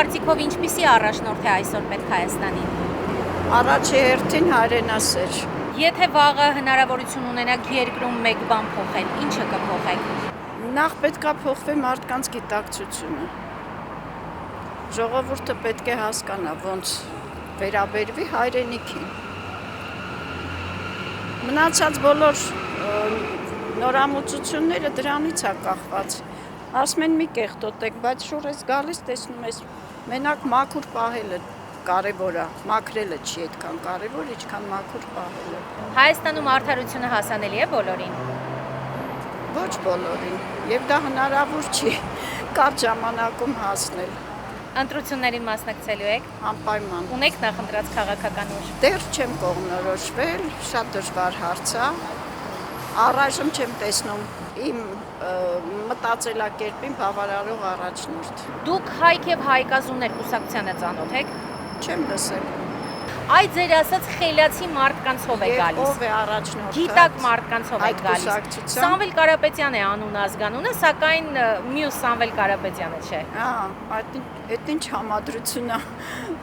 կարծիքով ինչպիսի առաջնորդ է այսօր պետք Հայաստանին։ Առաջի հերթին հայրենասեր։ Եթե վաղը հնարավորություն ունենաք երկրում մեկ բան փոխել, ինչը կփոխեք։ Նախ պետքա փոխվի մարդկանց գիտակցությունը։ Ժողովուրդը պետք է հասկանա, ոնց վերաբերվի հայրենիքին։ Մնացած բոլոր նորամուծությունները դրանից է կախված։ Ասում են մի կեղտոտ եք, բայց շուռ ես գալիս, տեսնում ես, մենակ մաքուր պահելը կարևոր է, մաքրելը չի այդքան կարևոր, ինչքան մաքուր պահելը։ Հայաստանում արդարությունը հասանելի է բոլորին։ Ոչ բոլորին, եւ դա հնարավոր չի կարճ ժամանակում հասնել։ Ընտրություններին մասնակցելու եք։ Անպայման։ Ունեք նախընտրած քաղաքական ուժ։ Դեռ չեմ կողմնորոշվել, շատ դժվար հարց է։ Առայժմ չեմ տեսնում իմ մտածելակերպին բավարարող առաջնորդ։ Դուք հայք եւ հայկազուններ կուսակցությանը ծանոթ եք։ Չեմ լսել։ Այ ձեր ասած խելացի մարդկանցով է գալիս։ Ով է առաջնորդը։ Գիտակ մարդկանցով է այդ գալիս։ կուսակցության։ Սամվել Կարապետյան է անուն ազգանունը, սակայն մյուս Սամվել Կարապետյանը չէ։ Այդ ինչ համադրություն է,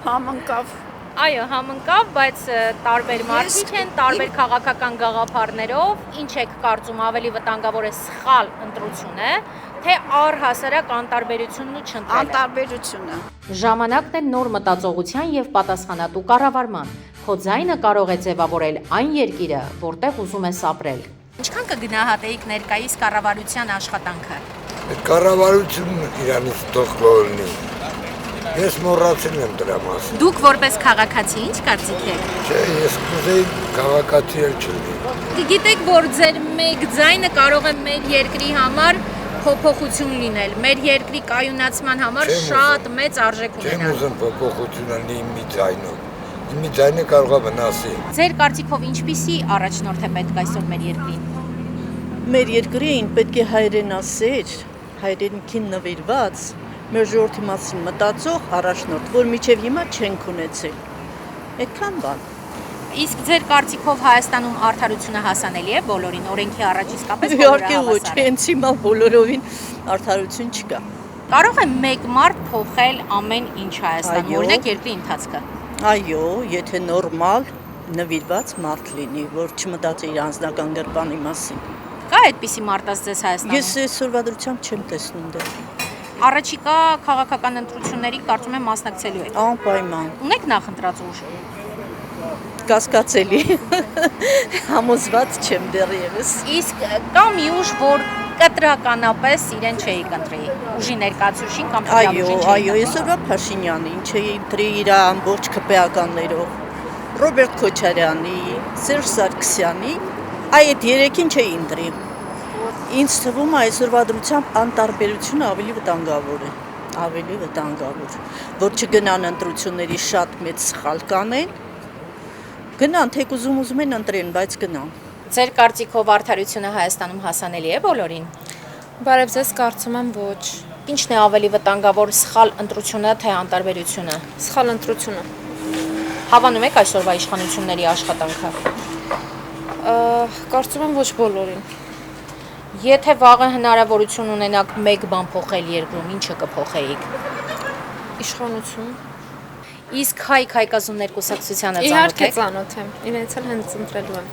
համընկավ։ Այո, համընկավ, բայց տարբեր մարդիկ են, տարբեր քաղաքական գաղափարներով։ Ինչ եք կարծում, ավելի վտանգավոր է սխալ ընտրությունը, թե առհասարակ անտարբերությունն ու չընտրելը։ Անտարբերությունը։ Ժամանակն է նոր մտածողության եւ պատասխանատու կառավարման։ Քո ձայնը կարող է ձևավորել այն երկիրը, որտեղ ուզում ես ապրել։ Ինչքան կգնահատեիք ներկայիս կառավարության աշխատանքը։ Այդ կառավարությունն իրանից թող գոլնի։ Ես մոռացել եմ դրա մասին։ Դուք որպես քաղաքացի ինչ կարծիք եք։ Չէ, ես կուզեի քաղաքացի էլ չլինի։ Գիտեք, որ ձեր մեկ ձայնը կարող է մեր երկրի համար փոփոխություն լինել, մեր երկրի կայունացման համար շատ մեծ արժեք Չեմ ունենալ։ ուզում փոփոխություն լինի իմ մի ձայնով։ Իմ մի ձայնը կարող է վնասի։ Ձեր կարծիքով ինչպիսի առաջնորդ է պետք այսօր մեր երկրին։ Մեր երկրին պետք է հայրենասեր, հայրենիքին նվիրված, մեր ժողովրդի մասին մտածող առաջնորդ, որ մինչև հիմա չենք ունեցել։ Այդքան բան։ Իսկ ձեր կարծիքով Հայաստանում արդարությունը հասանելի է բոլորին, օրենքի առաջ իսկապես Իհարկե ոչ, հենց հիմա բոլորովին արդարություն չկա։ Կարող է մեկ մարդ փոխել ամեն ինչ Հայաստանում, Այո։ օրինակ երկրի ընթացքը։ Այո, եթե նորմալ նվիրված մարդ լինի, որ չմտածի իր անձնական գրպանի մասին։ Կա այդպիսի մարդ ձեզ Հայաստանում։ Ես այսօրվա դրությամբ չեմ տեսնում դեռ։ Առաջիկա քաղաքական ընտրությունների կարծում եմ մասնակցելու եք։ Անպայման։ Ունեք նախընտրած ուժ։ Կասկածելի։ Համոզված չեմ դեռևս։ Իսկ կա մի ուժ, որ կտրականապես իրեն չէի կընտրի։ Ուժի ներկայացուցիչին կամ Այո, այսօրվա Փաշինյանի, ինչ է ընտրի իր ամբողջ ԿՊ-ականներով, Ռոբերտ Քոչարյանի, Սերժ Սարգսյանի, այդ երեքին չէի ընտրի։ Ինձ թվում է այսօրվա դրությամբ անտարբերությունը ավելի վտանգավոր է, ավելի վտանգավոր, որ չգնան ընտրությունների շատ մեծ սխալ կանեն, գնան, թեկուզ ուզում են ընտրեն, բայց գնան։ Ձեր կարծիքով արդարությունը Հայաստանում հասանելի է բոլորին։ Բարև ձեզ, կարծում եմ ոչ։ Ինչն է ավելի վտանգավոր, սխալ ընտրությունը թե անտարբերությունը։ Սխալ ընտրությունը։ Հավանում եք այսօրվա իշխանությունների աշխատանքը։ Կարծում եմ ոչ բոլորին։ Եթե վաղը հնարավորություն ունենաք մեկ բան փոխել երկրում, ինչը կփոխեիք։ Իշխանություն։ Իսկ հայկազուններ կուսակցությանը ծանոթ Իհարկե եք։ ծանոթ եմ, իրենց էլ հենց ընտրելու եմ։